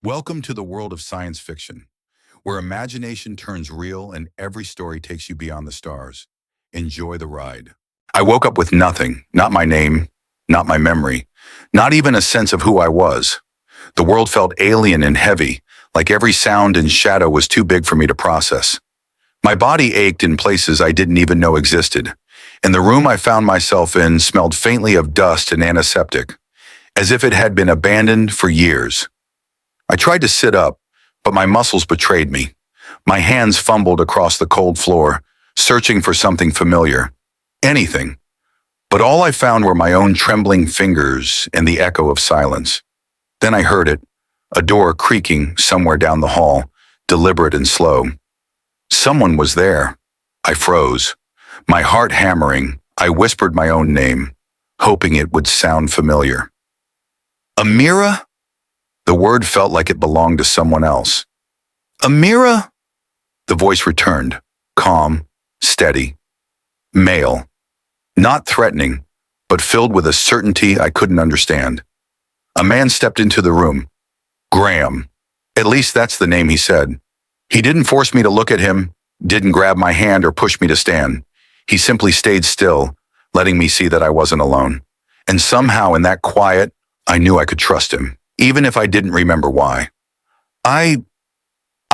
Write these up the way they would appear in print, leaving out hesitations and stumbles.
Welcome to the world of science fiction, where imagination turns real and every story takes you beyond the stars. Enjoy the ride. I woke up with nothing, not my name, not my memory, not even a sense of who I was. The world felt alien and heavy, like every sound and shadow was too big for me to process. My body ached in places I didn't even know existed, and the room I found myself in smelled faintly of dust and antiseptic, as if it had been abandoned for years. I tried to sit up, but my muscles betrayed me. My hands fumbled across the cold floor, searching for something familiar. Anything. But all I found were my own trembling fingers and the echo of silence. Then I heard it, a door creaking somewhere down the hall, deliberate and slow. Someone was there. I froze. My heart hammering, I whispered my own name, hoping it would sound familiar. Amira? The word felt like it belonged to someone else. Amira? The voice returned, calm, steady, male, not threatening, but filled with a certainty I couldn't understand. A man stepped into the room. Graham. At least that's the name he said. He didn't force me to look at him, didn't grab my hand or push me to stand. He simply stayed still, letting me see that I wasn't alone. And somehow in that quiet, I knew I could trust him, even if I didn't remember why. I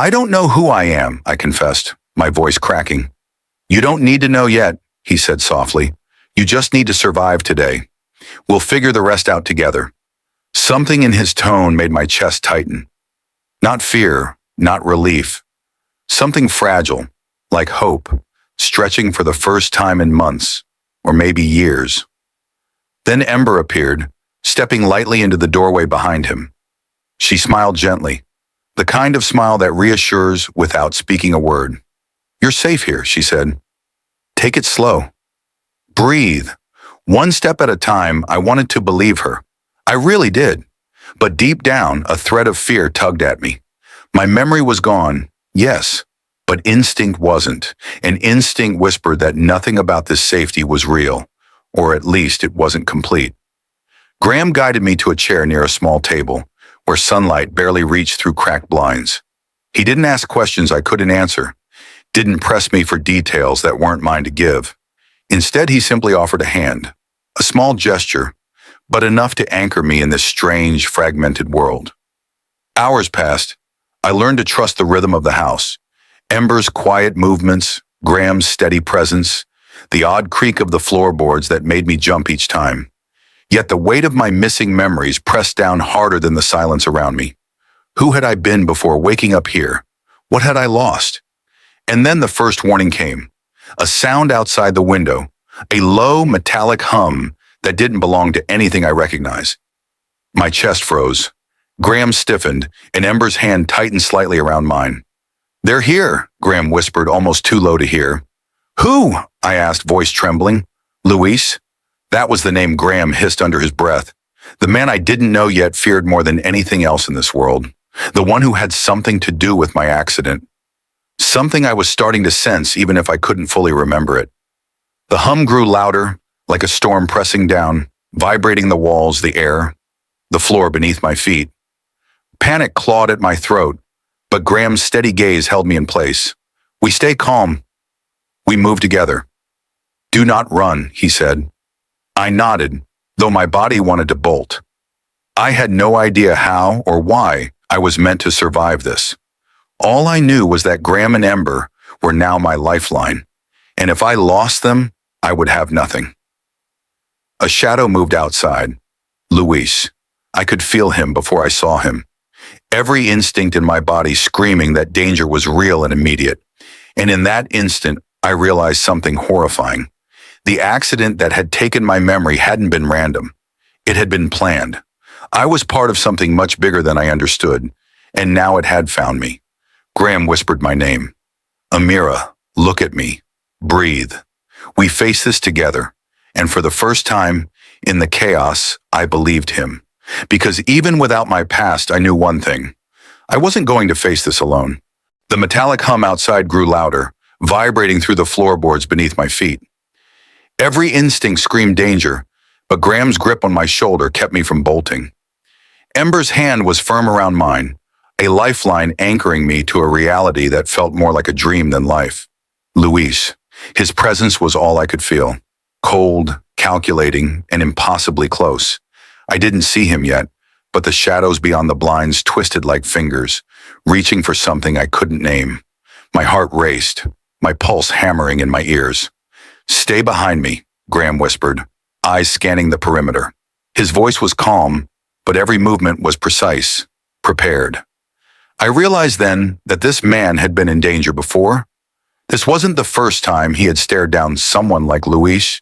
don't know who I am, I confessed, my voice cracking. You don't need to know yet, he said softly. You just need to survive today. We'll figure the rest out together. Something in his tone made my chest tighten. Not fear, not relief. Something fragile, like hope, stretching for the first time in months, or maybe years. Then Ember appeared, stepping lightly into the doorway behind him. She smiled gently, the kind of smile that reassures without speaking a word. You're safe here, she said. Take it slow. Breathe. One step at a time, I wanted to believe her. I really did. But deep down, a thread of fear tugged at me. My memory was gone, yes, but instinct wasn't. And instinct whispered that nothing about this safety was real, or at least it wasn't complete. Graham guided me to a chair near a small table, where sunlight barely reached through cracked blinds. He didn't ask questions I couldn't answer, didn't press me for details that weren't mine to give. Instead, he simply offered a hand, a small gesture, but enough to anchor me in this strange, fragmented world. Hours passed. I learned to trust the rhythm of the house. Ember's quiet movements, Graham's steady presence, the odd creak of the floorboards that made me jump each time. Yet the weight of my missing memories pressed down harder than the silence around me. Who had I been before waking up here? What had I lost? And then the first warning came. A sound outside the window, a low, metallic hum that didn't belong to anything I recognized. My chest froze. Graham stiffened, and Ember's hand tightened slightly around mine. They're here, Graham whispered, almost too low to hear. Who? I asked, voice trembling. Luis? That was the name Graham hissed under his breath. The man I didn't know yet feared more than anything else in this world. The one who had something to do with my accident. Something I was starting to sense even if I couldn't fully remember it. The hum grew louder, like a storm pressing down, vibrating the walls, the air, the floor beneath my feet. Panic clawed at my throat, but Graham's steady gaze held me in place. We stay calm. We move together. Do not run, he said. I nodded, though my body wanted to bolt. I had no idea how or why I was meant to survive this. All I knew was that Graham and Ember were now my lifeline, and if I lost them, I would have nothing. A shadow moved outside. Luis. I could feel him before I saw him. Every instinct in my body screaming that danger was real and immediate. And in that instant, I realized something horrifying. The accident that had taken my memory hadn't been random. It had been planned. I was part of something much bigger than I understood, and now it had found me. Graham whispered my name. Amira, look at me. Breathe. We face this together, and for the first time, in the chaos, I believed him. Because even without my past, I knew one thing. I wasn't going to face this alone. The metallic hum outside grew louder, vibrating through the floorboards beneath my feet. Every instinct screamed danger, but Graham's grip on my shoulder kept me from bolting. Ember's hand was firm around mine, a lifeline anchoring me to a reality that felt more like a dream than life. Luis. His presence was all I could feel. Cold, calculating, and impossibly close. I didn't see him yet, but the shadows beyond the blinds twisted like fingers, reaching for something I couldn't name. My heart raced, my pulse hammering in my ears. "Stay behind me," Graham whispered, eyes scanning the perimeter. His voice was calm, but every movement was precise, prepared. I realized then that this man had been in danger before. This wasn't the first time he had stared down someone like Luis.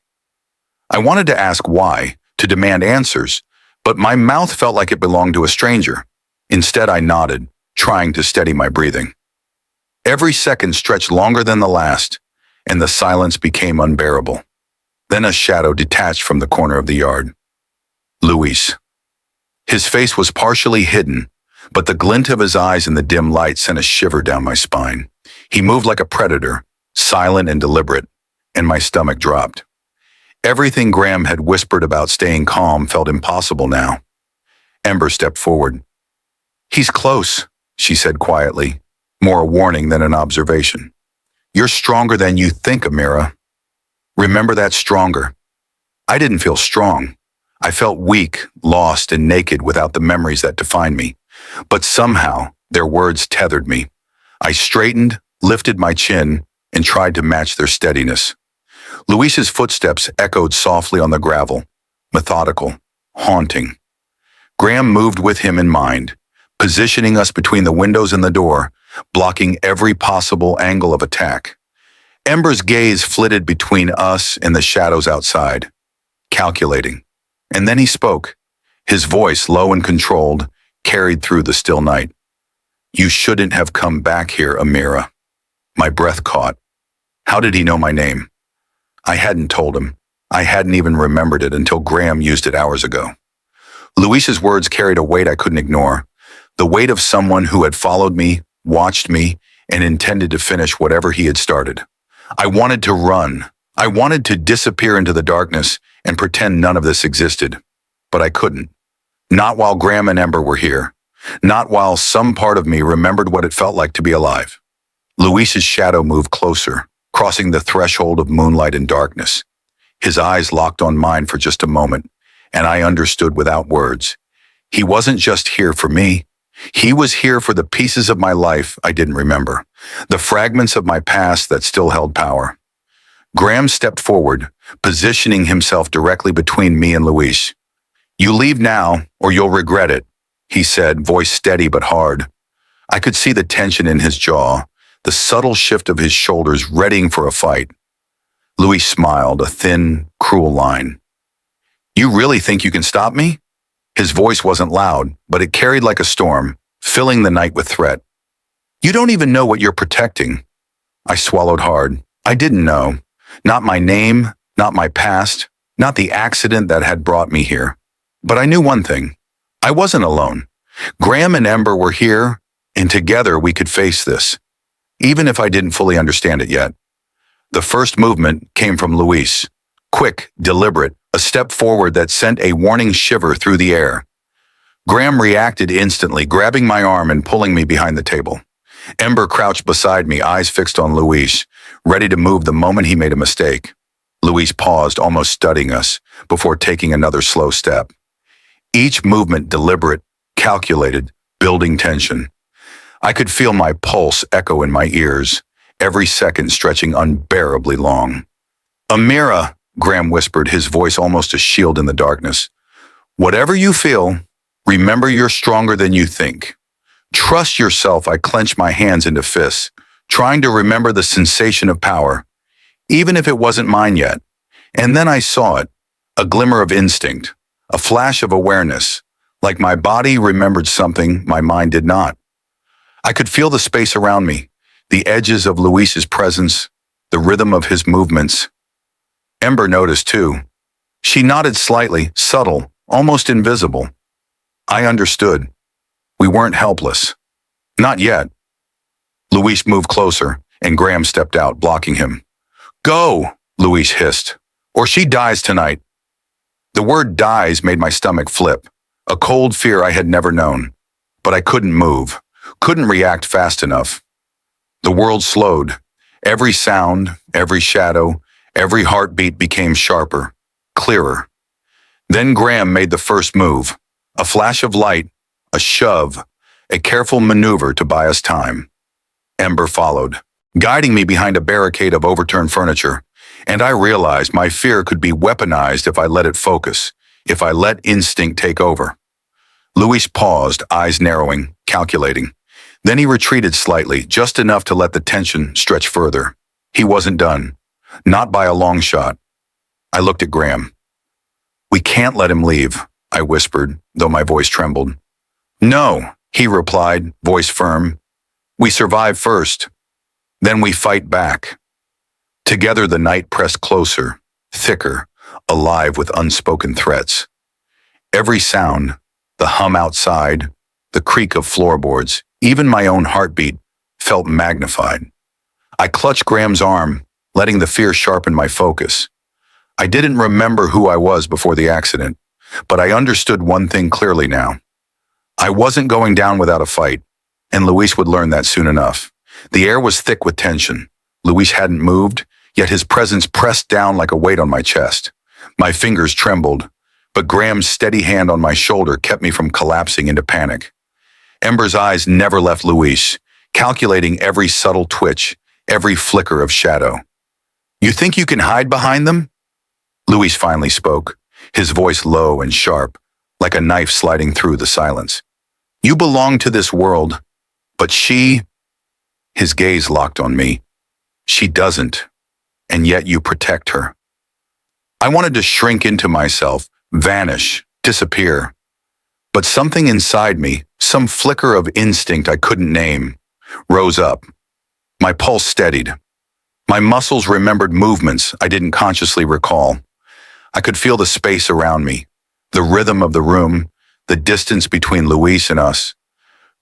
I wanted to ask why, to demand answers, but my mouth felt like it belonged to a stranger. Instead, I nodded, trying to steady my breathing. Every second stretched longer than the last, and the silence became unbearable. Then a shadow detached from the corner of the yard. Luis. His face was partially hidden, but the glint of his eyes in the dim light sent a shiver down my spine. He moved like a predator, silent and deliberate, and my stomach dropped. Everything Graham had whispered about staying calm felt impossible now. Ember stepped forward. "He's close," she said quietly, more a warning than an observation. "You're stronger than you think, Amira. Remember that stronger." I didn't feel strong. I felt weak, lost, and naked without the memories that defined me. But somehow, their words tethered me. I straightened, lifted my chin, and tried to match their steadiness. Luis's footsteps echoed softly on the gravel, methodical, haunting. Graham moved with him in mind, positioning us between the windows and the door, blocking every possible angle of attack. Ember's gaze flitted between us and the shadows outside, calculating. And then he spoke. His voice, low and controlled, carried through the still night. "You shouldn't have come back here, Amira." My breath caught. How did he know my name? I hadn't told him. I hadn't even remembered it until Graham used it hours ago. Luis's words carried a weight I couldn't ignore. The weight of someone who had followed me, watched me, and intended to finish whatever he had started. I wanted to run. I wanted to disappear into the darkness and pretend none of this existed. But I couldn't. Not while Graham and Ember were here. Not while some part of me remembered what it felt like to be alive. Luis's shadow moved closer, crossing the threshold of moonlight and darkness. His eyes locked on mine for just a moment, and I understood without words. He wasn't just here for me. He was here for the pieces of my life I didn't remember, the fragments of my past that still held power. Graham stepped forward, positioning himself directly between me and Luis. "You leave now, or you'll regret it," he said, voice steady but hard. I could see the tension in his jaw, the subtle shift of his shoulders readying for a fight. Luis smiled, a thin, cruel line. "You really think you can stop me?" His voice wasn't loud, but it carried like a storm, filling the night with threat. "You don't even know what you're protecting." I swallowed hard. I didn't know. Not my name, not my past, not the accident that had brought me here. But I knew one thing. I wasn't alone. Graham and Ember were here, and together we could face this, even if I didn't fully understand it yet. The first movement came from Luis. Quick, deliberate, a step forward that sent a warning shiver through the air. Graham reacted instantly, grabbing my arm and pulling me behind the table. Ember crouched beside me, eyes fixed on Luis, ready to move the moment he made a mistake. Luis paused, almost studying us, before taking another slow step. Each movement deliberate, calculated, building tension. I could feel my pulse echo in my ears, every second stretching unbearably long. "Amira," Graham whispered, his voice almost a shield in the darkness. "Whatever you feel, remember you're stronger than you think. Trust yourself." I clenched my hands into fists, trying to remember the sensation of power, even if it wasn't mine yet. And then I saw it, a glimmer of instinct, a flash of awareness, like my body remembered something my mind did not. I could feel the space around me, the edges of Luis's presence, the rhythm of his movements. Ember noticed too. She nodded slightly, subtle, almost invisible. I understood. We weren't helpless. Not yet. Luis moved closer, and Graham stepped out, blocking him. "Go," Luis hissed, "or she dies tonight." The word dies made my stomach flip, a cold fear I had never known. But I couldn't move. Couldn't react fast enough. The world slowed. Every sound, every shadow, every heartbeat became sharper, clearer. Then Graham made the first move. A flash of light, a shove, a careful maneuver to buy us time. Ember followed, guiding me behind a barricade of overturned furniture, and I realized my fear could be weaponized if I let it focus, if I let instinct take over. Luis paused, eyes narrowing, calculating. Then he retreated slightly, just enough to let the tension stretch further. He wasn't done. Not by a long shot. I looked at Graham. "We can't let him leave," I whispered, though my voice trembled. "No," he replied, voice firm. "We survive first. Then we fight back." Together the night pressed closer, thicker, alive with unspoken threats. Every sound, the hum outside, the creak of floorboards, even my own heartbeat, felt magnified. I clutched Graham's arm, letting the fear sharpen my focus. I didn't remember who I was before the accident, but I understood one thing clearly now. I wasn't going down without a fight, and Luis would learn that soon enough. The air was thick with tension. Luis hadn't moved, yet his presence pressed down like a weight on my chest. My fingers trembled, but Graham's steady hand on my shoulder kept me from collapsing into panic. Ember's eyes never left Luis, calculating every subtle twitch, every flicker of shadow. "You think you can hide behind them?" Luis finally spoke, his voice low and sharp, like a knife sliding through the silence. "You belong to this world, but she—" His gaze locked on me. "She doesn't, and yet you protect her." I wanted to shrink into myself, vanish, disappear. But something inside me, some flicker of instinct I couldn't name, rose up. My pulse steadied. My muscles remembered movements I didn't consciously recall. I could feel the space around me, the rhythm of the room, the distance between Luis and us.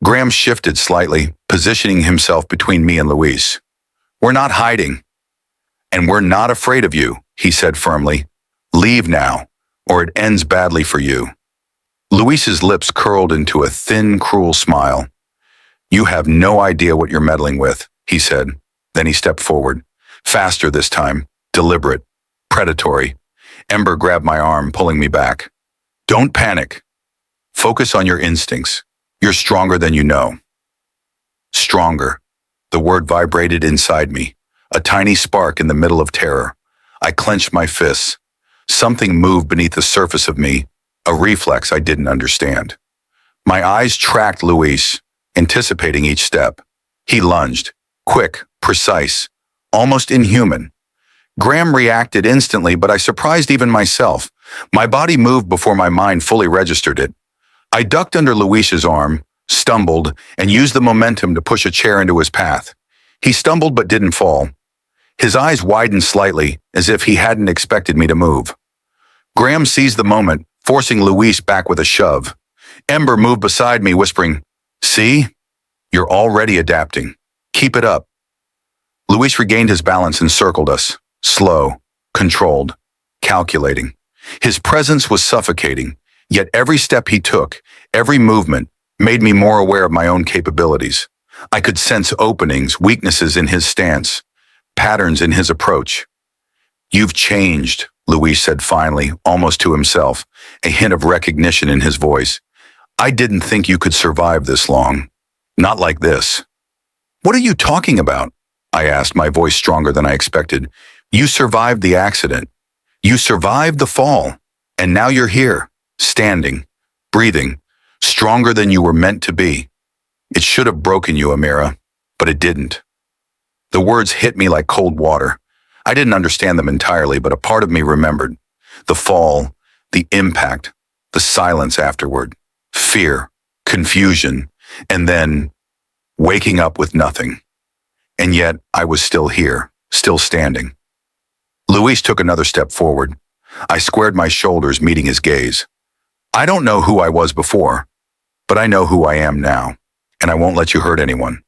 Graham shifted slightly, positioning himself between me and Luis. "We're not hiding. And we're not afraid of you," he said firmly. "Leave now, or it ends badly for you." Luis's lips curled into a thin, cruel smile. "You have no idea what you're meddling with," he said. Then he stepped forward. Faster this time, deliberate, predatory. Ember grabbed my arm, pulling me back. "Don't panic. Focus on your instincts. You're stronger than you know." Stronger. The word vibrated inside me, a tiny spark in the middle of terror. I clenched my fists. Something moved beneath the surface of me, a reflex I didn't understand. My eyes tracked Luis, anticipating each step. He lunged, quick, precise, almost inhuman. Graham reacted instantly, but I surprised even myself. My body moved before my mind fully registered it. I ducked under Luis's arm, stumbled, and used the momentum to push a chair into his path. He stumbled but didn't fall. His eyes widened slightly, as if he hadn't expected me to move. Graham seized the moment, forcing Luis back with a shove. Ember moved beside me, whispering, "See? You're already adapting. Keep it up." Luis regained his balance and circled us, slow, controlled, calculating. His presence was suffocating, yet every step he took, every movement, made me more aware of my own capabilities. I could sense openings, weaknesses in his stance, patterns in his approach. "You've changed," Luis said finally, almost to himself, a hint of recognition in his voice. "I didn't think you could survive this long. Not like this." "What are you talking about?" I asked, my voice stronger than I expected. "You survived the accident. You survived the fall. And now you're here, standing, breathing, stronger than you were meant to be. It should have broken you, Amira, but it didn't." The words hit me like cold water. I didn't understand them entirely, but a part of me remembered. The fall, the impact, the silence afterward, fear, confusion, and then waking up with nothing. And yet I was still here, still standing. Luis took another step forward. I squared my shoulders, meeting his gaze. "I don't know who I was before, but I know who I am now, and I won't let you hurt anyone."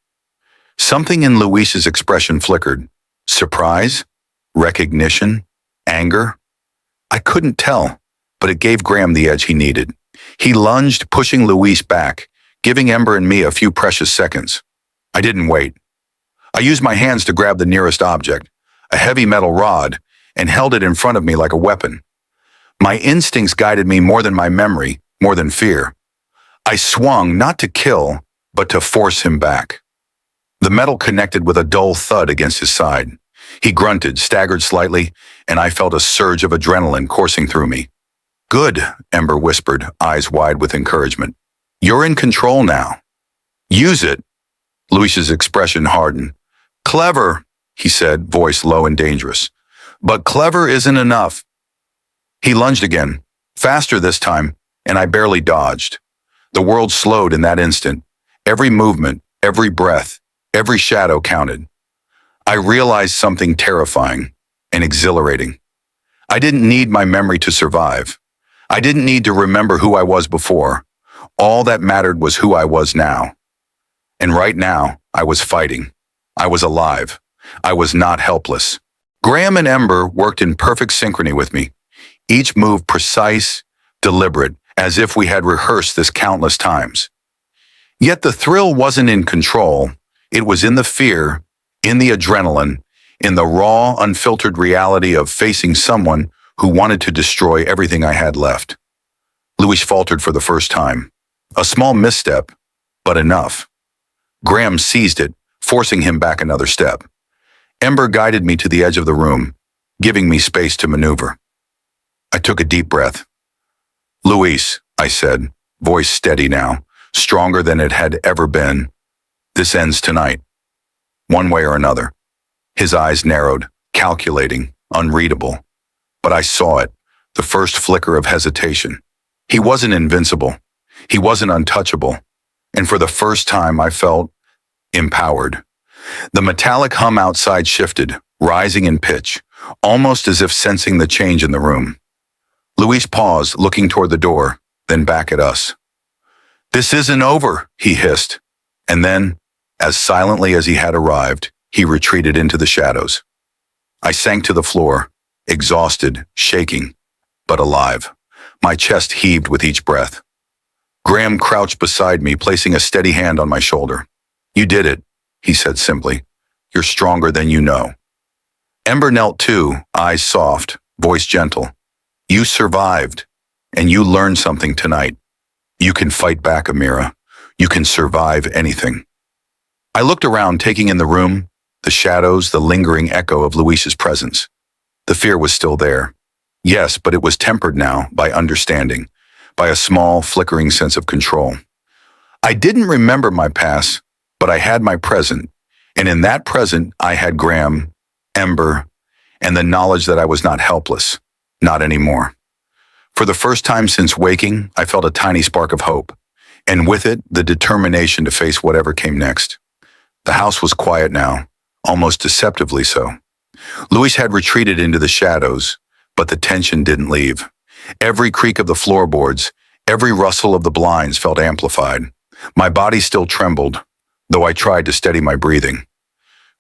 Something in Luis's expression flickered. Surprise? Recognition? Anger? I couldn't tell, but it gave Graham the edge he needed. He lunged, pushing Luis back, giving Ember and me a few precious seconds. I didn't wait. I used my hands to grab the nearest object, a heavy metal rod, and held it in front of me like a weapon. My instincts guided me more than my memory, more than fear. I swung not to kill, but to force him back. The metal connected with a dull thud against his side. He grunted, staggered slightly, and I felt a surge of adrenaline coursing through me. Good, Ember whispered, eyes wide with encouragement. You're in control now. Use it. Luis's expression hardened. Clever, he said, voice low and dangerous. But clever isn't enough. He lunged again, faster this time, and I barely dodged. The world slowed in that instant. Every movement, every breath, every shadow counted. I realized something terrifying and exhilarating. I didn't need my memory to survive. I didn't need to remember who I was before. All that mattered was who I was now. And right now, I was fighting. I was alive. I was not helpless. Graham and Ember worked in perfect synchrony with me, each move precise, deliberate, as if we had rehearsed this countless times. Yet the thrill wasn't in control. It was in the fear, in the adrenaline, in the raw, unfiltered reality of facing someone who wanted to destroy everything I had left. Luis faltered for the first time. A small misstep, but enough. Graham seized it, forcing him back another step. Ember guided me to the edge of the room, giving me space to maneuver. I took a deep breath. Luis, I said, voice steady now, stronger than it had ever been. This ends tonight. One way or another. His eyes narrowed, calculating, unreadable. But I saw it, the first flicker of hesitation. He wasn't invincible. He wasn't untouchable. And for the first time, I felt empowered. The metallic hum outside shifted, rising in pitch, almost as if sensing the change in the room. Luis paused, looking toward the door, then back at us. This isn't over, he hissed. And then, as silently as he had arrived, he retreated into the shadows. I sank to the floor, exhausted, shaking, but alive. My chest heaved with each breath. Graham crouched beside me, placing a steady hand on my shoulder. You did it, he said simply. You're stronger than you know. Ember knelt too, eyes soft, voice gentle. You survived, and you learned something tonight. You can fight back, Amira. You can survive anything. I looked around, taking in the room, the shadows, the lingering echo of Luis's presence. The fear was still there. Yes, but it was tempered now by understanding, by a small, flickering sense of control. I didn't remember my past, but I had my present, and in that present I had Graham, Ember, and the knowledge that I was not helpless, not anymore. For the first time since waking, I felt a tiny spark of hope, and with it, the determination to face whatever came next. The house was quiet now, almost deceptively so. Luis had retreated into the shadows, but the tension didn't leave. Every creak of the floorboards, every rustle of the blinds felt amplified. My body still trembled, though I tried to steady my breathing.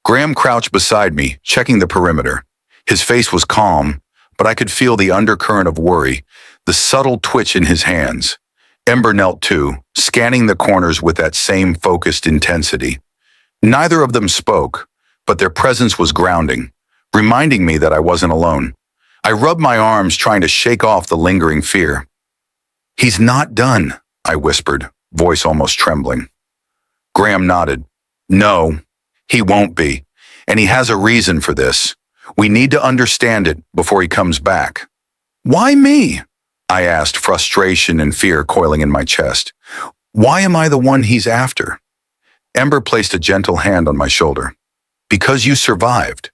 Graham crouched beside me, checking the perimeter. His face was calm, but I could feel the undercurrent of worry, the subtle twitch in his hands. Ember knelt too, scanning the corners with that same focused intensity. Neither of them spoke, but their presence was grounding, reminding me that I wasn't alone. I rubbed my arms, trying to shake off the lingering fear. He's not done, I whispered, voice almost trembling. Graham nodded. No, he won't be, and he has a reason for this. We need to understand it before he comes back. Why me? I asked, frustration and fear coiling in my chest. Why am I the one he's after? Ember placed a gentle hand on my shoulder. Because you survived.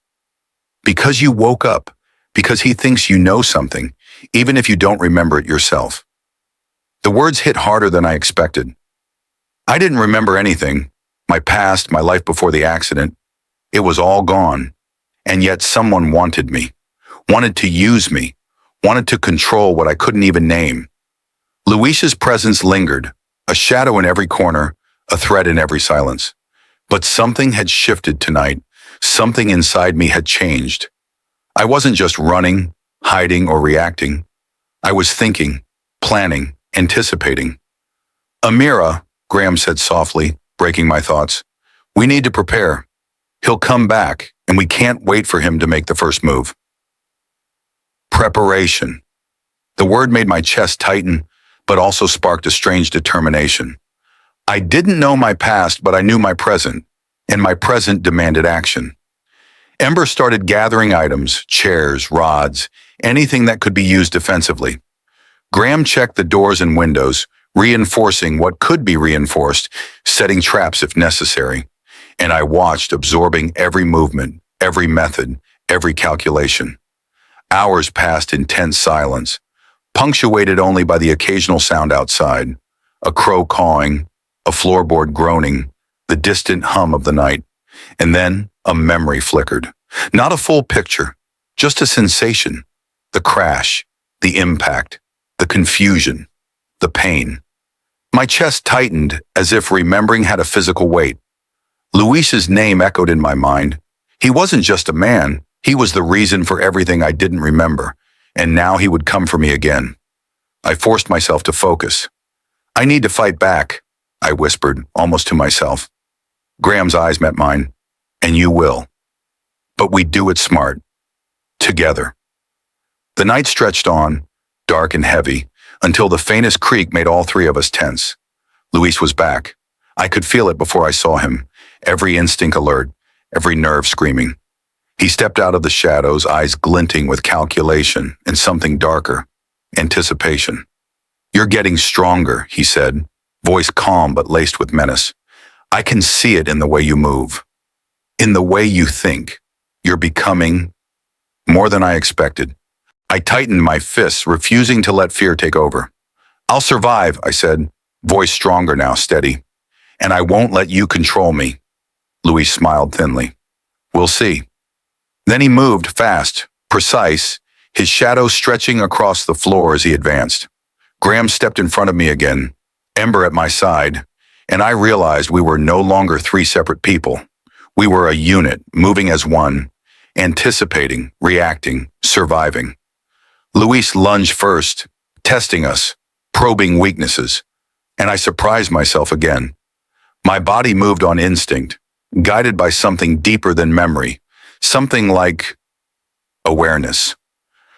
Because you woke up. Because he thinks you know something, even if you don't remember it yourself. The words hit harder than I expected. I didn't remember anything. My past, my life before the accident. It was all gone. And yet someone wanted me. Wanted to use me. Wanted to control what I couldn't even name. Luis's presence lingered, a shadow in every corner, a thread in every silence. But something had shifted tonight. Something inside me had changed. I wasn't just running, hiding, or reacting. I was thinking, planning, anticipating. Amira, Graham said softly, breaking my thoughts. We need to prepare. He'll come back, and we can't wait for him to make the first move. Preparation. The word made my chest tighten, but also sparked a strange determination. I didn't know my past, but I knew my present, and my present demanded action. Ember started gathering items, chairs, rods, anything that could be used defensively. Graham checked the doors and windows, reinforcing what could be reinforced, setting traps if necessary. And I watched, absorbing every movement, every method, every calculation. Hours passed in tense silence, punctuated only by the occasional sound outside, a crow cawing, a floorboard groaning, the distant hum of the night. And then a memory flickered. Not a full picture, just a sensation. The crash, the impact, the confusion, the pain. My chest tightened as if remembering had a physical weight. Luis's name echoed in my mind. He wasn't just a man, he was the reason for everything I didn't remember, and now he would come for me again. I forced myself to focus. I need to fight back, I whispered, almost to myself. Graham's eyes met mine. And you will. But we do it smart. Together. The night stretched on, dark and heavy, until the faintest creak made all three of us tense. Luis was back. I could feel it before I saw him, every instinct alert, every nerve screaming. He stepped out of the shadows, eyes glinting with calculation and something darker, anticipation. You're getting stronger, he said, voice calm but laced with menace. I can see it in the way you move. In the way you think. You're becoming more than I expected. I tightened my fists, refusing to let fear take over. I'll survive, I said, voice stronger now, steady. And I won't let you control me. Luis smiled thinly. We'll see. Then he moved fast, precise, his shadow stretching across the floor as he advanced. Graham stepped in front of me again, Ember at my side, and I realized we were no longer three separate people. We were a unit, moving as one, anticipating, reacting, surviving. Luis lunged first, testing us, probing weaknesses, and I surprised myself again. My body moved on instinct, guided by something deeper than memory, something like awareness.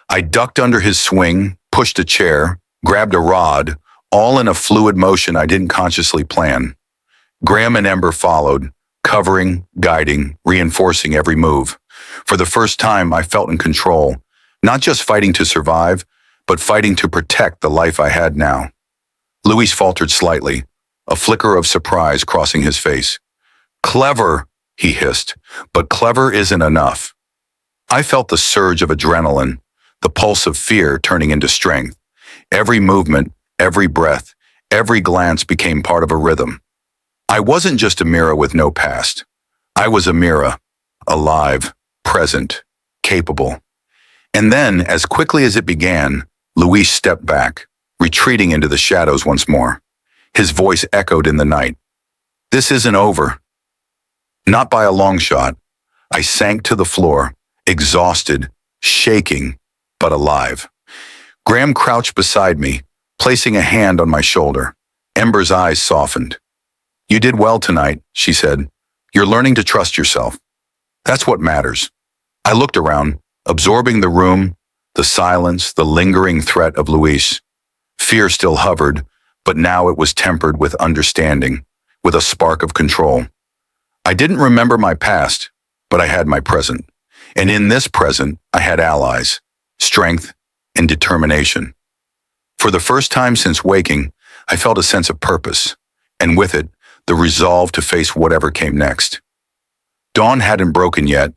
I ducked under his swing, pushed a chair, grabbed a rod, all in a fluid motion I didn't consciously plan. Graham and Ember followed, covering, guiding, reinforcing every move. For the first time, I felt in control, not just fighting to survive, but fighting to protect the life I had now. Luis faltered slightly, a flicker of surprise crossing his face. Clever, he hissed, but clever isn't enough. I felt the surge of adrenaline, the pulse of fear turning into strength. Every movement, every breath, every glance became part of a rhythm. I wasn't just Amira with no past. I was Amira, alive, present, capable. And then, as quickly as it began, Luis stepped back, retreating into the shadows once more. His voice echoed in the night. This isn't over. Not by a long shot. I sank to the floor, exhausted, shaking, but alive. Graham crouched beside me, placing a hand on my shoulder. Ember's eyes softened. You did well tonight, she said. You're learning to trust yourself. That's what matters. I looked around, absorbing the room, the silence, the lingering threat of Luis. Fear still hovered, but now it was tempered with understanding, with a spark of control. I didn't remember my past, but I had my present. And in this present, I had allies, strength, and determination. For the first time since waking, I felt a sense of purpose, and with it, the resolve to face whatever came next. Dawn hadn't broken yet,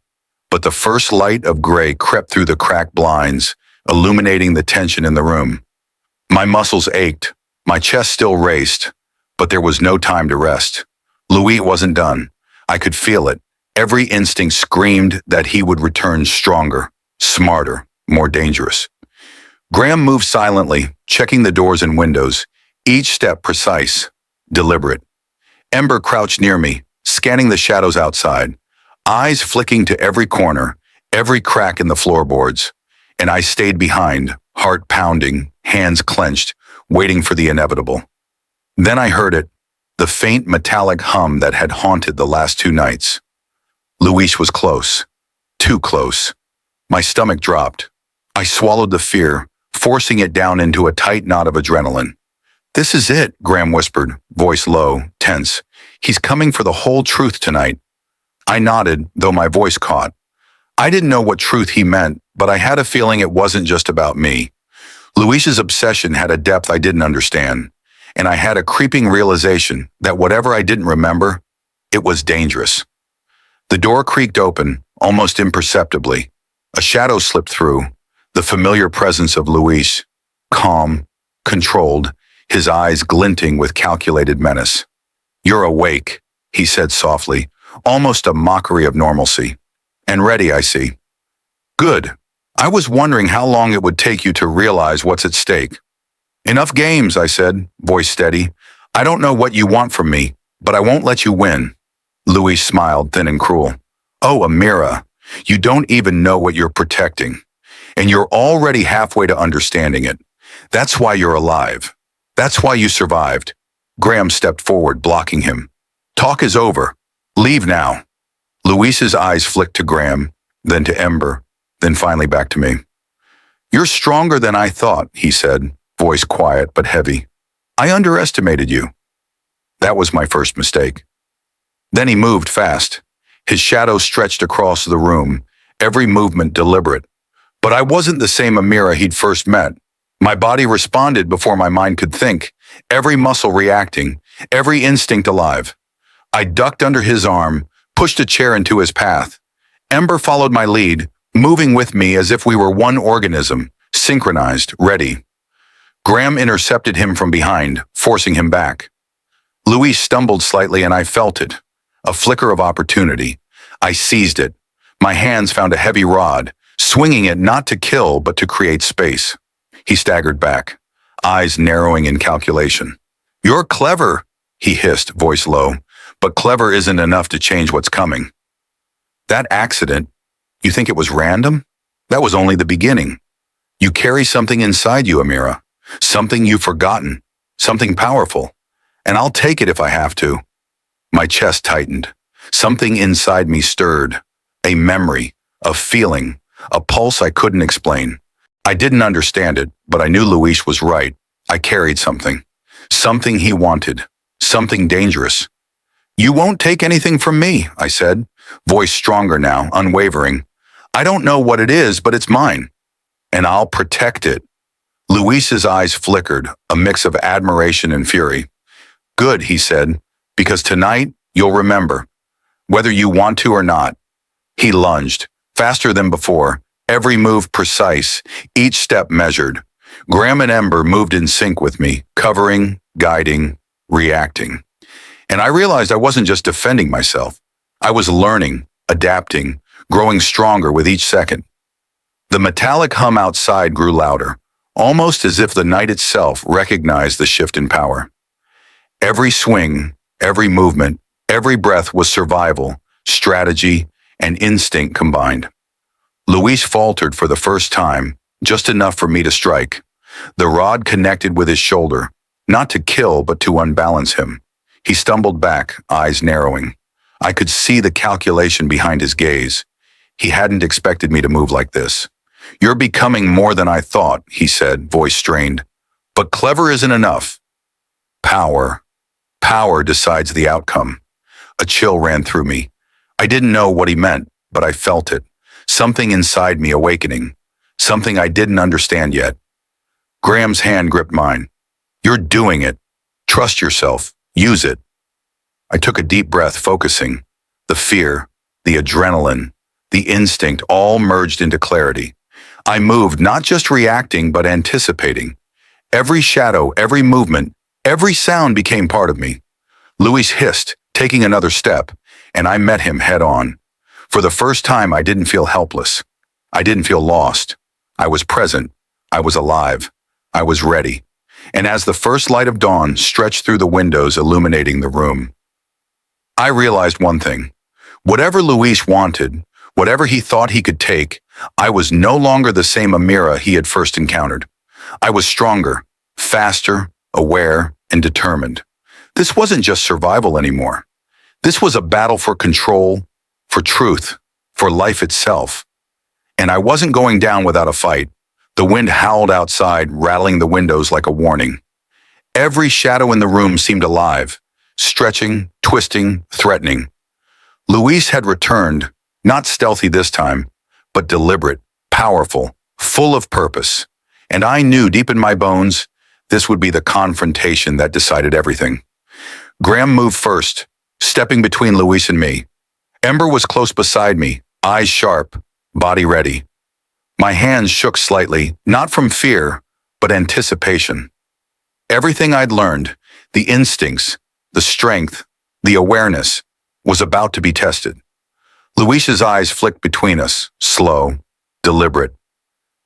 but the first light of gray crept through the cracked blinds, illuminating the tension in the room. My muscles ached, my chest still raced, but there was no time to rest. Luis wasn't done. I could feel it. Every instinct screamed that he would return stronger, smarter, more dangerous. Graham moved silently, checking the doors and windows, each step precise, deliberate. Ember crouched near me, scanning the shadows outside, eyes flicking to every corner, every crack in the floorboards. And I stayed behind, heart pounding, hands clenched, waiting for the inevitable. Then I heard it, the faint metallic hum that had haunted the last 2 nights. Luis was close. Too close. My stomach dropped. I swallowed the fear, forcing it down into a tight knot of adrenaline. "This is it," Graham whispered, voice low, tense. "He's coming for the whole truth tonight." I nodded, though my voice caught. I didn't know what truth he meant, but I had a feeling it wasn't just about me. Luis's obsession had a depth I didn't understand, and I had a creeping realization that whatever I didn't remember, it was dangerous. The door creaked open, almost imperceptibly. A shadow slipped through, the familiar presence of Luis, calm, controlled, his eyes glinting with calculated menace. "You're awake," he said softly, almost a mockery of normalcy. "And ready, I see." "Good. I was wondering how long it would take you to realize what's at stake." "Enough games," I said, voice steady. "I don't know what you want from me, but I won't let you win." Luis smiled, thin and cruel. "Oh, Amira, you don't even know what you're protecting. And you're already halfway to understanding it. That's why you're alive. That's why you survived." Graham stepped forward, blocking him. "Talk is over. Leave now." Luis's eyes flicked to Graham, then to Ember, then finally back to me. "You're stronger than I thought," he said, voice quiet but heavy. "I underestimated you." That was my first mistake. Then he moved fast. His shadow stretched across the room, every movement deliberate. But I wasn't the same Amira he'd first met. My body responded before my mind could think, every muscle reacting, every instinct alive. I ducked under his arm, pushed a chair into his path. Ember followed my lead, moving with me as if we were one organism, synchronized, ready. Graham intercepted him from behind, forcing him back. Luis stumbled slightly and I felt it. A flicker of opportunity. I seized it. My hands found a heavy rod, swinging it not to kill but to create space. He staggered back, eyes narrowing in calculation. "You're clever," he hissed, voice low, "but clever isn't enough to change what's coming." "That accident, you think it was random? That was only the beginning. You carry something inside you, Amira. Something you've forgotten. Something powerful. And I'll take it if I have to." My chest tightened. Something inside me stirred. A memory, a feeling, a pulse I couldn't explain. I didn't understand it, but I knew Luis was right. I carried something. Something he wanted. Something dangerous. "You won't take anything from me," I said, voice stronger now, unwavering. "I don't know what it is, but it's mine. And I'll protect it." Luis's eyes flickered, a mix of admiration and fury. "Good," he said, "because tonight you'll remember, whether you want to or not." He lunged, faster than before, every move precise, each step measured. Graham and Ember moved in sync with me, covering, guiding, reacting. And I realized I wasn't just defending myself. I was learning, adapting, growing stronger with each second. The metallic hum outside grew louder, almost as if the night itself recognized the shift in power. Every swing, every movement, every breath was survival, strategy, and instinct combined. Luis faltered for the first time, just enough for me to strike. The rod connected with his shoulder, not to kill but to unbalance him. He stumbled back, eyes narrowing. I could see the calculation behind his gaze. He hadn't expected me to move like this. "You're becoming more than I thought," he said, voice strained. "But clever isn't enough. Power. Power decides the outcome." A chill ran through me. I didn't know what he meant, but I felt it. Something inside me awakening. Something I didn't understand yet. Graham's hand gripped mine. "You're doing it. Trust yourself. Use it." I took a deep breath, focusing. The fear, the adrenaline, the instinct all merged into clarity. I moved, not just reacting, but anticipating. Every shadow, every movement, every sound became part of me. Luis hissed, taking another step, and I met him head on. For the first time, I didn't feel helpless. I didn't feel lost. I was present. I was alive. I was ready. And as the first light of dawn stretched through the windows illuminating the room, I realized one thing. Whatever Luis wanted, whatever he thought he could take, I was no longer the same Amira he had first encountered. I was stronger, faster, aware, and determined. This wasn't just survival anymore. This was a battle for control, for truth, for life itself. And I wasn't going down without a fight. The wind howled outside, rattling the windows like a warning. Every shadow in the room seemed alive, stretching, twisting, threatening. Luis had returned, not stealthy this time, but deliberate, powerful, full of purpose. And I knew deep in my bones, this would be the confrontation that decided everything. Graham moved first, stepping between Luis and me. Ember was close beside me, eyes sharp, body ready. My hands shook slightly, not from fear, but anticipation. Everything I'd learned, the instincts, the strength, the awareness, was about to be tested. Luis's eyes flicked between us, slow, deliberate.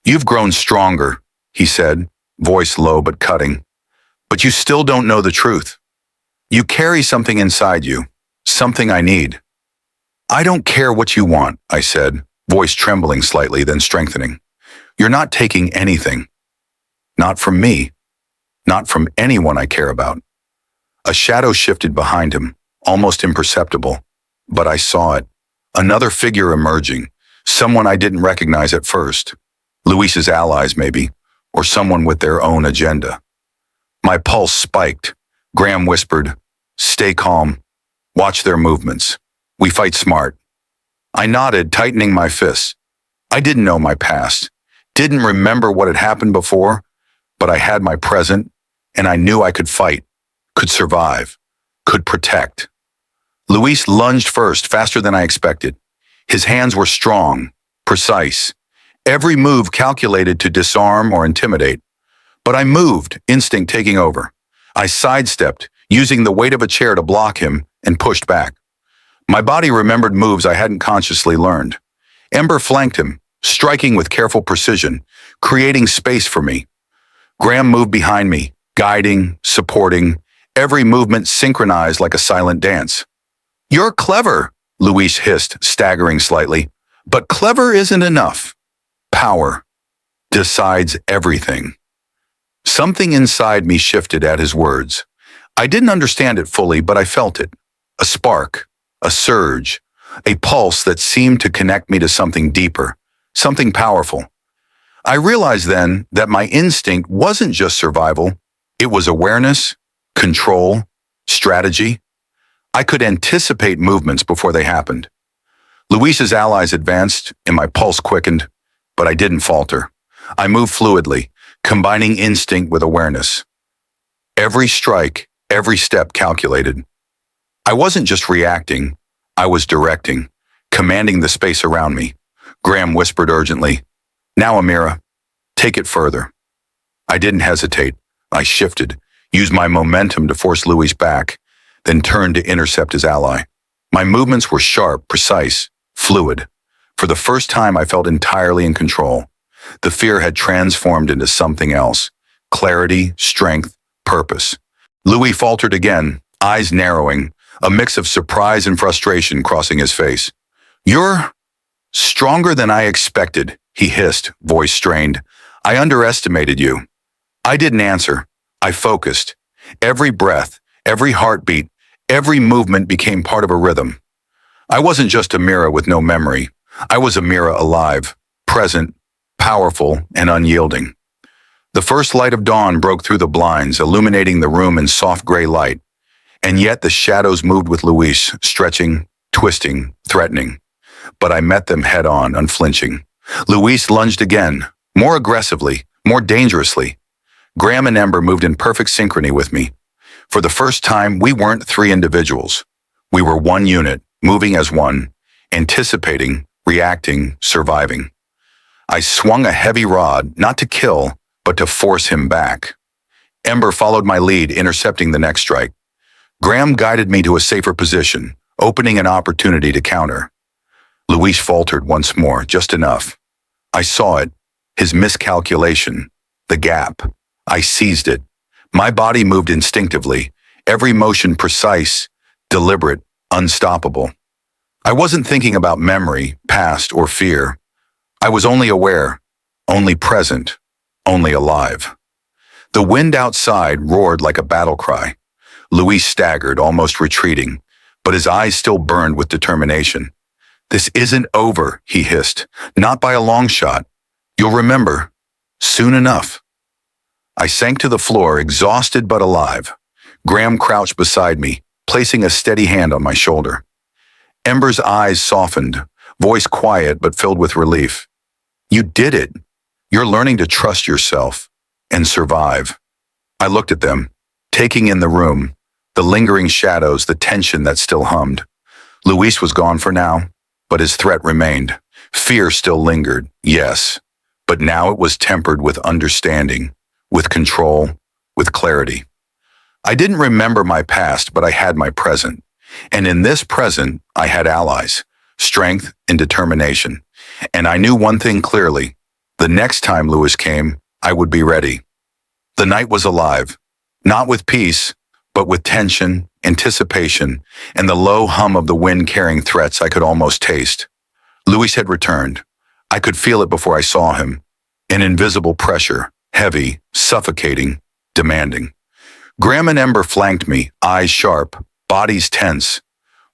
"You've grown stronger," he said, voice low but cutting. "But you still don't know the truth. You carry something inside you, something I need." "I don't care what you want," I said, voice trembling slightly, then strengthening. "You're not taking anything. Not from me. Not from anyone I care about." A shadow shifted behind him, almost imperceptible, but I saw it. Another figure emerging, someone I didn't recognize at first. Luis's allies, maybe, or someone with their own agenda. My pulse spiked. Graham whispered, "Stay calm. Watch their movements. We fight smart." I nodded, tightening my fists. I didn't know my past, didn't remember what had happened before, but I had my present, and I knew I could fight, could survive, could protect. Luis lunged first, faster than I expected. His hands were strong, precise, every move calculated to disarm or intimidate. But I moved, instinct taking over. I sidestepped, using the weight of a chair to block him, and pushed back. My body remembered moves I hadn't consciously learned. Ember flanked him, striking with careful precision, creating space for me. Graham moved behind me, guiding, supporting, every movement synchronized like a silent dance. "You're clever," Luis hissed, staggering slightly. "But clever isn't enough. Power decides everything." Something inside me shifted at his words. I didn't understand it fully, but I felt it. A spark, a surge, a pulse that seemed to connect me to something deeper, something powerful. I realized then that my instinct wasn't just survival, it was awareness, control, strategy. I could anticipate movements before they happened. Luis's allies advanced, and my pulse quickened, but I didn't falter. I moved fluidly, combining instinct with awareness. Every strike, every step calculated. I wasn't just reacting, I was directing, commanding the space around me. Graham whispered urgently, "Now, Amira, take it further." I didn't hesitate. I shifted, used my momentum to force Luis back, then turned to intercept his ally. My movements were sharp, precise, fluid. For the first time, I felt entirely in control. The fear had transformed into something else. Clarity, strength, purpose. Luis faltered again, eyes narrowing, a mix of surprise and frustration crossing his face. "You're stronger than I expected," he hissed, voice strained. "I underestimated you." I didn't answer. I focused. Every breath, every heartbeat, every movement became part of a rhythm. I wasn't just Amira with no memory. I was Amira alive, present, powerful, and unyielding. The first light of dawn broke through the blinds, illuminating the room in soft gray light. And yet the shadows moved with Luis, stretching, twisting, threatening. But I met them head on, unflinching. Luis lunged again, more aggressively, more dangerously. Graham and Ember moved in perfect synchrony with me. For the first time, we weren't three individuals. We were one unit, moving as one, anticipating, reacting, surviving. I swung a heavy rod, not to kill, but to force him back. Ember followed my lead, intercepting the next strike. Graham guided me to a safer position, opening an opportunity to counter. Luis faltered once more, just enough. I saw it, his miscalculation, the gap. I seized it. My body moved instinctively, every motion precise, deliberate, unstoppable. I wasn't thinking about memory, past, or fear. I was only aware, only present, only alive. The wind outside roared like a battle cry. Luis staggered, almost retreating, but his eyes still burned with determination. "This isn't over," he hissed. "Not by a long shot. You'll remember. Soon enough." I sank to the floor, exhausted but alive. Graham crouched beside me, placing a steady hand on my shoulder. Ember's eyes softened, voice quiet but filled with relief. "You did it. You're learning to trust yourself and survive." I looked at them, taking in the room, the lingering shadows, the tension that still hummed. Luis was gone for now, but his threat remained. Fear still lingered, yes, but now it was tempered with understanding, with control, with clarity. I didn't remember my past, but I had my present. And in this present, I had allies, strength and determination. And I knew one thing clearly. The next time Luis came, I would be ready. The night was alive, not with peace, but with tension, anticipation, and the low hum of the wind carrying threats I could almost taste. Luis had returned. I could feel it before I saw him. An invisible pressure, heavy, suffocating, demanding. Graham and Ember flanked me, eyes sharp, bodies tense.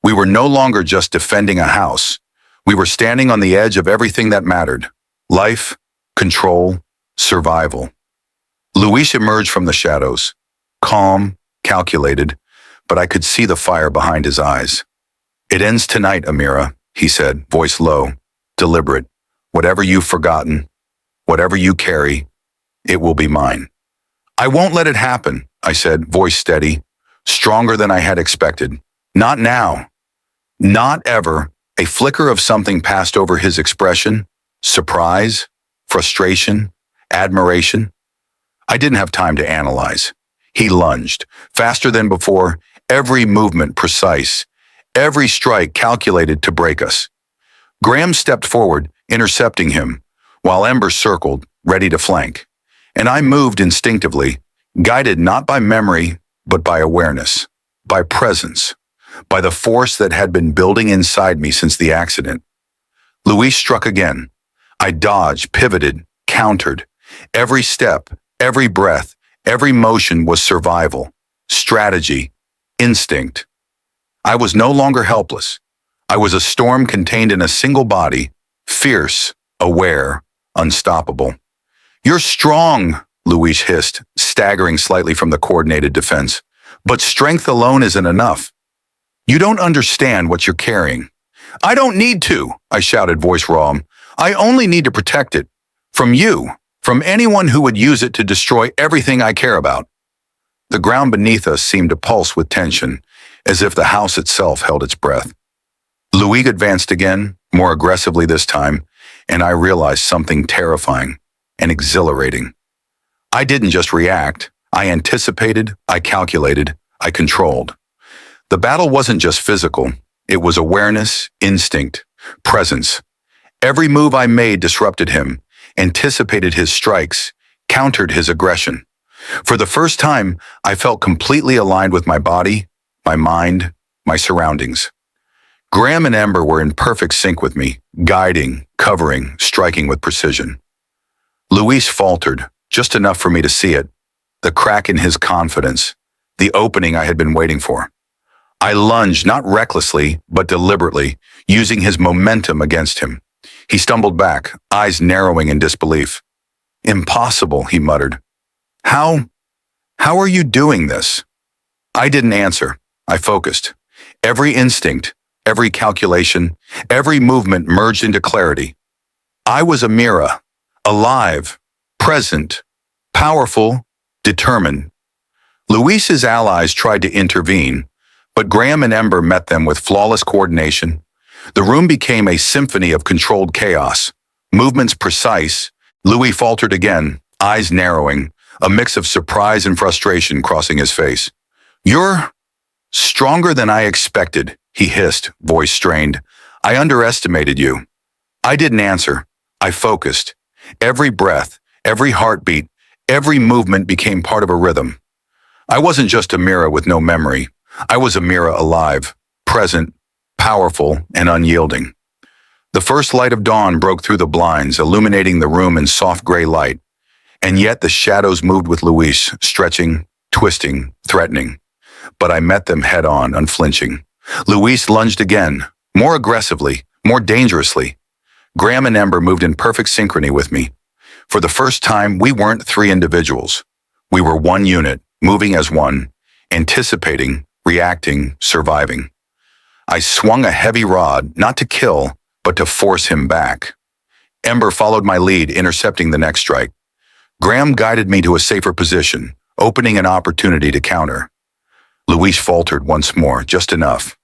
We were no longer just defending a house. We were standing on the edge of everything that mattered. Life, control, survival. Luis emerged from the shadows, calm, calculated, but I could see the fire behind his eyes. "It ends tonight, Amira," he said, voice low, deliberate. "Whatever you've forgotten, whatever you carry, it will be mine." "I won't let it happen," I said, voice steady, stronger than I had expected. "Not now. Not ever." A flicker of something passed over his expression. Surprise, frustration, admiration. I didn't have time to analyze. He lunged, faster than before, every movement precise, every strike calculated to break us. Graham stepped forward, intercepting him, while Ember circled, ready to flank. And I moved instinctively, guided not by memory, but by awareness, by presence, by the force that had been building inside me since the accident. Luis struck again. I dodged, pivoted, countered. Every step, every breath, every motion was survival, strategy, instinct. I was no longer helpless. I was a storm contained in a single body, fierce, aware, unstoppable. "You're strong," Luis hissed, staggering slightly from the coordinated defense. "But strength alone isn't enough. You don't understand what you're carrying." "I don't need to," I shouted, voice raw. "I only need to protect it. From you, from anyone who would use it to destroy everything I care about." The ground beneath us seemed to pulse with tension, as if the house itself held its breath. Luis advanced again, more aggressively this time, and I realized something terrifying and exhilarating. I didn't just react. I anticipated, I calculated, I controlled. The battle wasn't just physical. It was awareness, instinct, presence. Every move I made disrupted him, anticipated his strikes, countered his aggression. For the first time, I felt completely aligned with my body, my mind, my surroundings. Graham and Ember were in perfect sync with me, guiding, covering, striking with precision. Luis faltered, just enough for me to see it, the crack in his confidence, the opening I had been waiting for. I lunged, not recklessly, but deliberately, using his momentum against him. He stumbled back, eyes narrowing in disbelief. "Impossible," he muttered. How are you doing this?" I didn't answer. I focused. Every instinct, every calculation, every movement merged into clarity. I was Amira, alive, present, powerful, determined. Luis's allies tried to intervene, but Graham and Ember met them with flawless coordination. The room became a symphony of controlled chaos, movements precise. Luis faltered again, eyes narrowing, a mix of surprise and frustration crossing his face. "You're stronger than I expected," he hissed, voice strained. "I underestimated you." I didn't answer. I focused. Every breath, every heartbeat, every movement became part of a rhythm. I wasn't just Amira with no memory. I was Amira alive, present, powerful, and unyielding. The first light of dawn broke through the blinds, illuminating the room in soft gray light. And yet the shadows moved with Luis, stretching, twisting, threatening. but I met them head-on, unflinching. Luis lunged again, more aggressively, more dangerously. Graham and Ember moved in perfect synchrony with me. For the first time, we weren't three individuals. We were one unit, moving as one, anticipating, reacting, surviving. I swung a heavy rod, not to kill, but to force him back. Ember followed my lead, intercepting the next strike. Graham guided me to a safer position, opening an opportunity to counter. Luis faltered once more, just enough.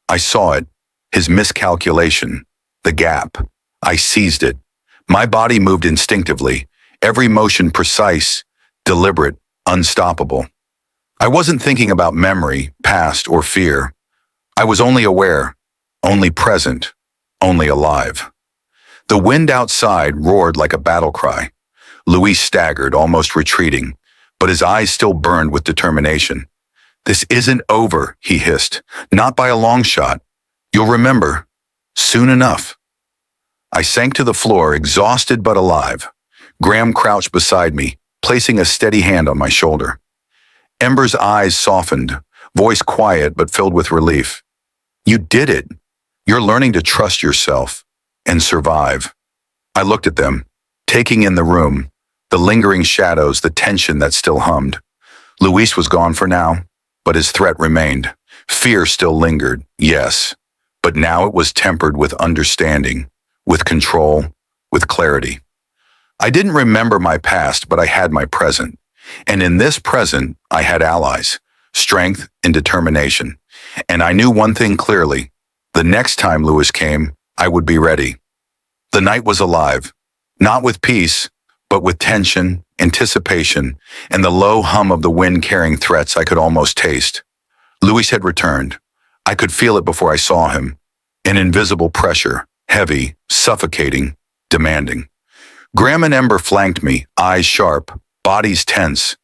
I saw it, his miscalculation, the gap. I seized it. My body moved instinctively, every motion precise, deliberate, unstoppable. I wasn't thinking about memory, past, or fear. I was only aware, only present, only alive. The wind outside roared like a battle cry. Luis staggered, almost retreating, but his eyes still burned with determination. "This isn't over," he hissed. "Not by a long shot. You'll remember. Soon enough." I sank to the floor, exhausted but alive. Graham crouched beside me, placing a steady hand on my shoulder. Ember's eyes softened, voice quiet but filled with relief. "You did it. You're learning to trust yourself and survive." I looked at them, taking in the room, the lingering shadows, the tension that still hummed. Luis was gone for now, but his threat remained. Fear still lingered, yes, but now it was tempered with understanding, with control, with clarity. I didn't remember my past, but I had my present. And in this present, I had allies, strength and determination. And I knew one thing clearly. The next time Luis came, I would be ready. The night was alive, not with peace, but with tension, anticipation, and the low hum of the wind carrying threats I could almost taste. Luis had returned. I could feel it before I saw him. An invisible pressure, heavy, suffocating, demanding. Graham and Ember flanked me, eyes sharp, bodies tense.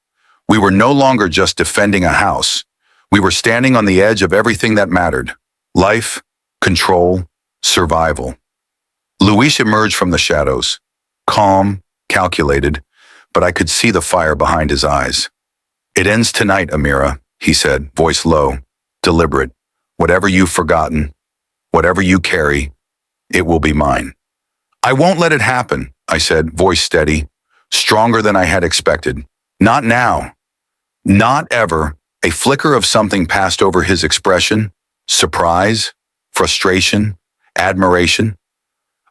We were no longer just defending a house. We were standing on the edge of everything that mattered. Life, control, survival. Luis emerged from the shadows, calm, calculated, but I could see the fire behind his eyes. "It ends tonight, Amira," he said, voice low, deliberate. "Whatever you've forgotten, whatever you carry, it will be mine." "I won't let it happen," I said, voice steady, stronger than I had expected. "Not now. Not ever." A flicker of something passed over his expression. Surprise, frustration, admiration.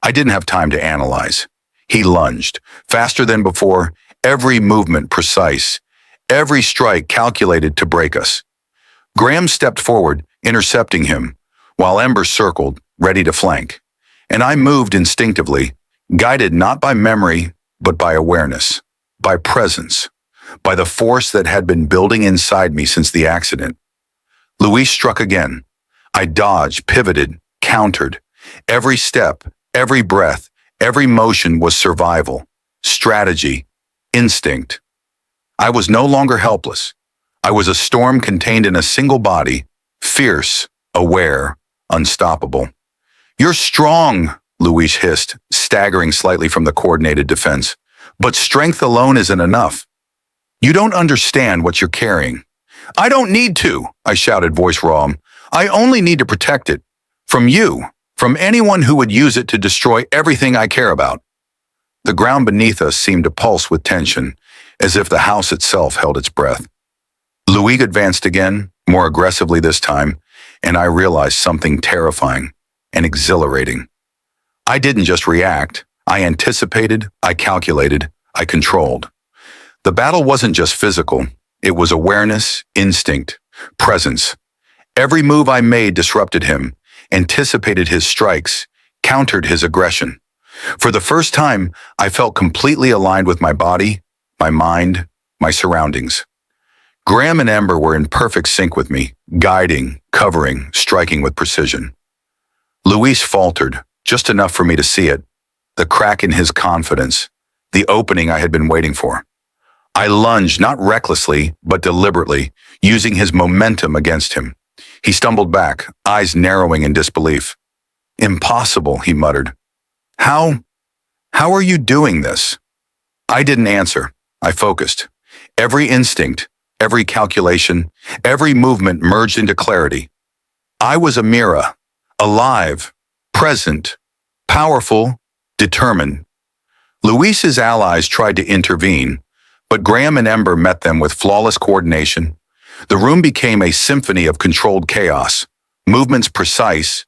I didn't have time to analyze. He lunged, faster than before, every movement precise, every strike calculated to break us. Graham stepped forward, intercepting him, while Ember circled, ready to flank. And I moved instinctively, guided not by memory, but by awareness, by presence, by the force that had been building inside me since the accident. Luis struck again. I dodged, pivoted, countered. Every step, every breath, every motion was survival, strategy, instinct. I was no longer helpless. I was a storm contained in a single body, fierce, aware, unstoppable. "You're strong," Luis hissed, staggering slightly from the coordinated defense. "But strength alone isn't enough. You don't understand what you're carrying." "I don't need to," I shouted, voice raw. "I only need to protect it. From you, from anyone who would use it to destroy everything I care about." The ground beneath us seemed to pulse with tension, as if the house itself held its breath. Luis advanced again, more aggressively this time, and I realized something terrifying and exhilarating. I didn't just react. I anticipated, I calculated, I controlled. The battle wasn't just physical. It was awareness, instinct, presence. Every move I made disrupted him, anticipated his strikes, countered his aggression. For the first time, I felt completely aligned with my body, my mind, my surroundings. Graham and Ember were in perfect sync with me, guiding, covering, striking with precision. Luis faltered, just enough for me to see it, the crack in his confidence, the opening I had been waiting for. I lunged, not recklessly, but deliberately, using his momentum against him. He stumbled back, eyes narrowing in disbelief. "Impossible," he muttered. How are you doing this?" I didn't answer. I focused. Every instinct, every calculation, every movement merged into clarity. I was Amira, alive, present, powerful, determined. Luis's allies tried to intervene, but Graham and Ember met them with flawless coordination. The room became a symphony of controlled chaos, movements precise,